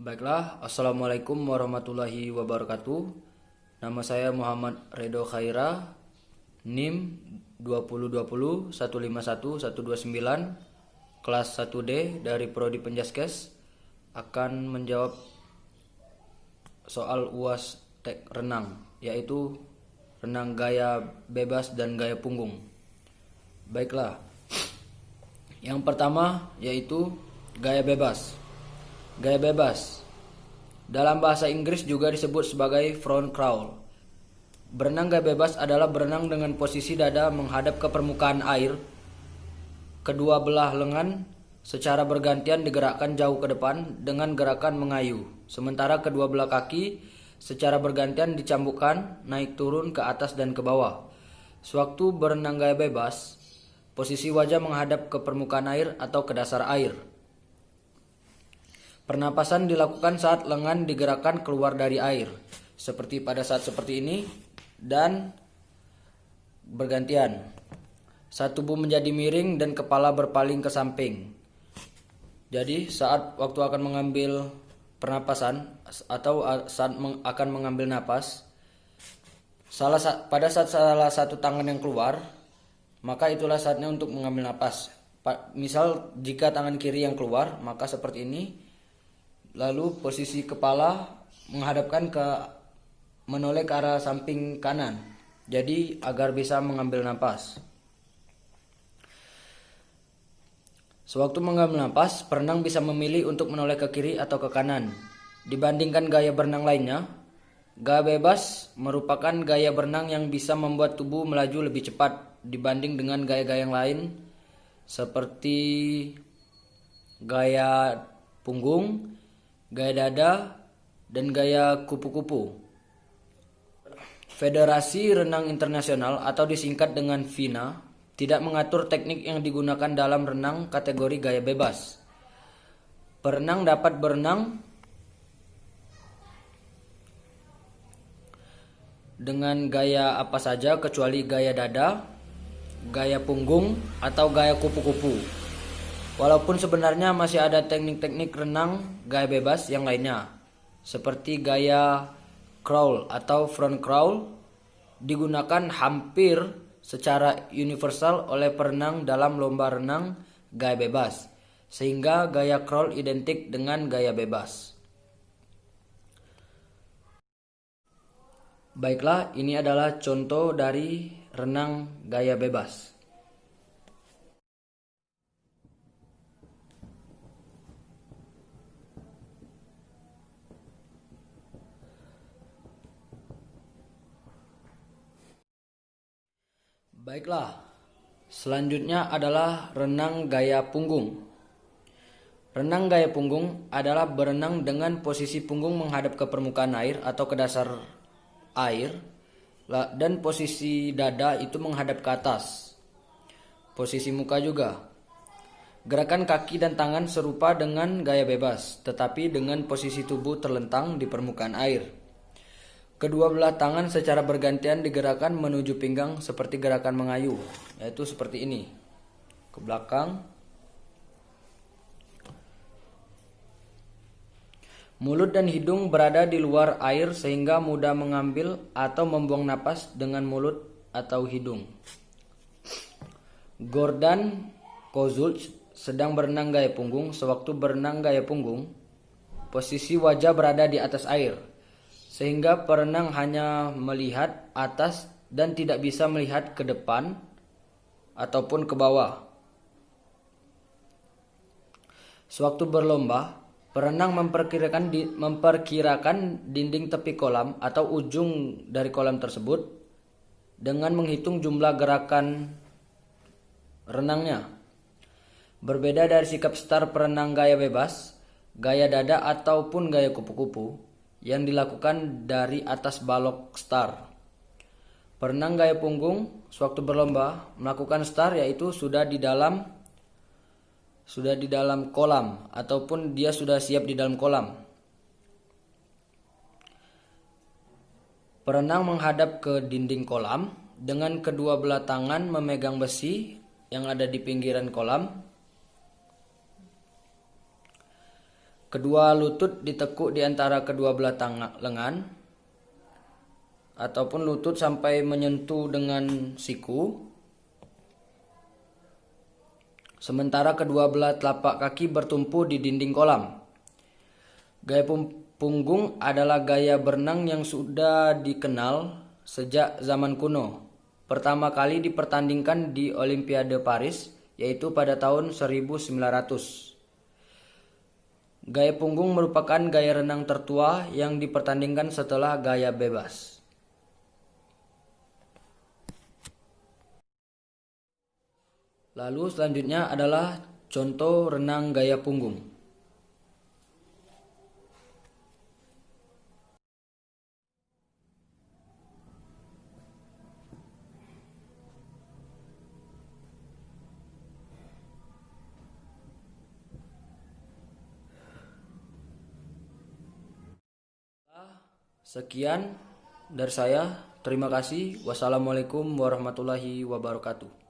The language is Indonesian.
Baiklah, Assalamualaikum warahmatullahi wabarakatuh. Nama saya Muhammad Redo Khaira, NIM 2020-151-129, kelas 1D dari Prodi Penjaskes, akan menjawab soal UAS Tek Renang, yaitu renang gaya bebas dan gaya punggung. Baiklah, yang pertama yaitu gaya bebas. Gaya bebas dalam bahasa Inggris juga disebut sebagai front crawl. Berenang gaya bebas adalah berenang dengan posisi dada menghadap ke permukaan air. Kedua belah lengan secara bergantian digerakkan jauh ke depan dengan gerakan mengayuh. Sementara kedua belah kaki secara bergantian dicambukkan naik turun ke atas dan ke bawah. Sewaktu berenang gaya bebas, posisi wajah menghadap ke permukaan air atau ke dasar air. Pernapasan dilakukan saat lengan digerakkan keluar dari air, seperti pada saat seperti ini, dan bergantian. Saat tubuh menjadi miring dan kepala berpaling ke samping. Jadi saat waktu akan mengambil pernapasan atau saat akan mengambil napas, pada saat salah satu tangan yang keluar, maka itulah saatnya untuk mengambil napas. Misal jika tangan kiri yang keluar, maka seperti ini. Lalu posisi kepala menoleh ke arah samping kanan. Jadi agar bisa mengambil napas. Sewaktu mengambil napas, perenang bisa memilih untuk menoleh ke kiri atau ke kanan. Dibandingkan gaya berenang lainnya, gaya bebas merupakan gaya berenang yang bisa membuat tubuh melaju lebih cepat dibanding dengan gaya-gaya yang lain seperti gaya punggung, gaya dada, dan gaya kupu-kupu. Federasi Renang Internasional atau disingkat dengan FINA tidak mengatur teknik yang digunakan dalam renang kategori gaya bebas. Perenang dapat berenang dengan gaya apa saja kecuali gaya dada, gaya punggung, atau gaya kupu-kupu. Walaupun sebenarnya masih ada teknik-teknik renang gaya bebas yang lainnya, seperti gaya crawl atau front crawl, digunakan hampir secara universal oleh perenang dalam lomba renang gaya bebas, sehingga gaya crawl identik dengan gaya bebas. Baiklah, ini adalah contoh dari renang gaya bebas. Baiklah, selanjutnya adalah renang gaya punggung. Renang gaya punggung adalah berenang dengan posisi punggung menghadap ke permukaan air atau ke dasar air, dan posisi dada itu menghadap ke atas. Posisi muka juga. Gerakan kaki dan tangan serupa dengan gaya bebas, tetapi dengan posisi tubuh terlentang di permukaan air. Kedua belah tangan secara bergantian digerakkan menuju pinggang seperti gerakan mengayuh, yaitu seperti ini. Ke belakang. Mulut dan hidung berada di luar air sehingga mudah mengambil atau membuang napas dengan mulut atau hidung. Gordon Kozulc sedang berenang gaya punggung. Sewaktu berenang gaya punggung, posisi wajah berada di atas air, sehingga perenang hanya melihat atas dan tidak bisa melihat ke depan ataupun ke bawah. Sewaktu berlomba, perenang memperkirakan dinding tepi kolam atau ujung dari kolam tersebut dengan menghitung jumlah gerakan renangnya. Berbeda dari sikap start perenang gaya bebas, gaya dada ataupun gaya kupu-kupu yang dilakukan dari atas balok star. Perenang gaya punggung sewaktu berlomba melakukan star, yaitu sudah di dalam kolam ataupun dia sudah siap di dalam kolam. Perenang menghadap ke dinding kolam dengan kedua belah tangan memegang besi yang ada di pinggiran kolam. Kedua lutut ditekuk di antara kedua belah lengan, ataupun lutut sampai menyentuh dengan siku. Sementara kedua belah telapak kaki bertumpu di dinding kolam. Gaya punggung adalah gaya berenang yang sudah dikenal sejak zaman kuno. Pertama kali dipertandingkan di Olimpiade Paris, yaitu pada tahun 1900. Gaya punggung merupakan gaya renang tertua yang dipertandingkan setelah gaya bebas. Lalu selanjutnya adalah contoh renang gaya punggung. Sekian dari saya. Terima kasih. Wassalamualaikum warahmatullahi wabarakatuh.